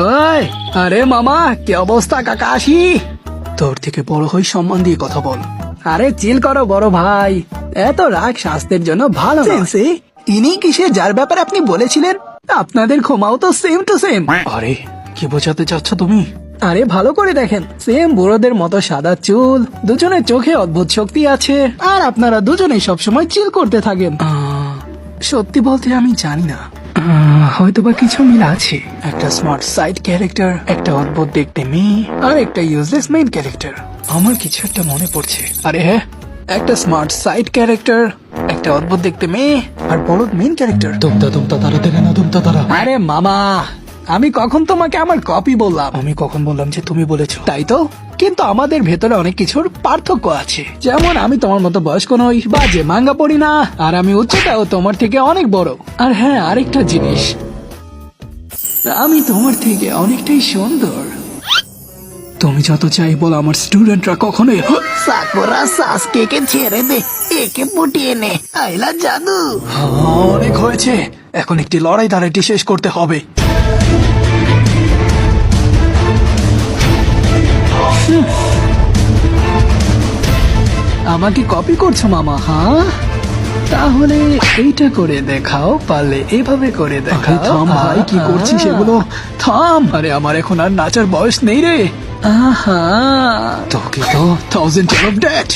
ওই, আরে মামা, কি অবস্থা কাকাশি? তোর থেকে বড় হই, সম্মান দিয়ে কথা বল। আরে চিল করো বড় ভাই, এত রাগ স্বাস্থ্যের জন্য ভালো না। ইনি কিসে যার ব্যাপারে আপনি বলেছিলেন? আপনাদের ক্ষমাও তো সেম টু সেম। আরে কি বোঝাতে চাচ্ছ তুমি? আরে ভালো করে দেখেন, সেম বুড়োদের মতো সাদা চুল, দুজনের চোখে অদ্ভুত শক্তি আছে, আর আপনারা দুজনেই সবসময় চিল করতে থাকেন। সত্যি বলতে আমি জানি না, হয়তোবা কিছু মিল আছে। একটা স্মার্ট সাইড ক্যারেক্টার, একটা অদ্ভুত দেখতে মেয়ে, আর একটা ইউজলেস মেইন ক্যারেক্টার। আমার কিছু একটা মনে পড়ছে। আরে হ্যাঁ, একটা স্মার্ট সাইড ক্যারেক্টার, একটা অদ্ভুত দেখতে মেয়ে, আর বলদ মেইন ক্যারেক্টার। তুমতা তারা দেখে না, তুমতা তারা। আরে মামা, আমি কখন তোমাকে আমার কপি বললাম? আমি কখন বললাম যে তুমি বলেছো? তাই তো, কিন্তু আমাদের ভেতরে অনেক কিছুর পার্থক্য আছে। যেমন আমি তোমার মতো বয়স্ক নই, বা যে মাঙ্গা পড়ি না, আর আমি উচ্চতাও তোমার থেকে অনেক বড়। আর হ্যাঁ, আরেকটা জিনিস, আমি তোমার থেকে অনেকটাই সুন্দর। তুমি যত চাই বলো, আমার স্টুডেন্টরা কখনোই সাকুরা সাসকে ছেড়ে দে, একে পটিয়ে নে, আইলা জাদু। অনেক হয়েছে, এখন একটি লড়াই দাঁড়াইটি শেষ করতে হবে। আমাকে কপি করছো মামা? হ্যাঁ, তাহলে এইটা করে দেখাও, পারলে এভাবে করে দেখাও। থাম ভাই, কি করছিস এগুলো? থাম। আরে আমার এখন আর নাচার বয়স নেই রে। আহা, তোকে তো 1000 of that।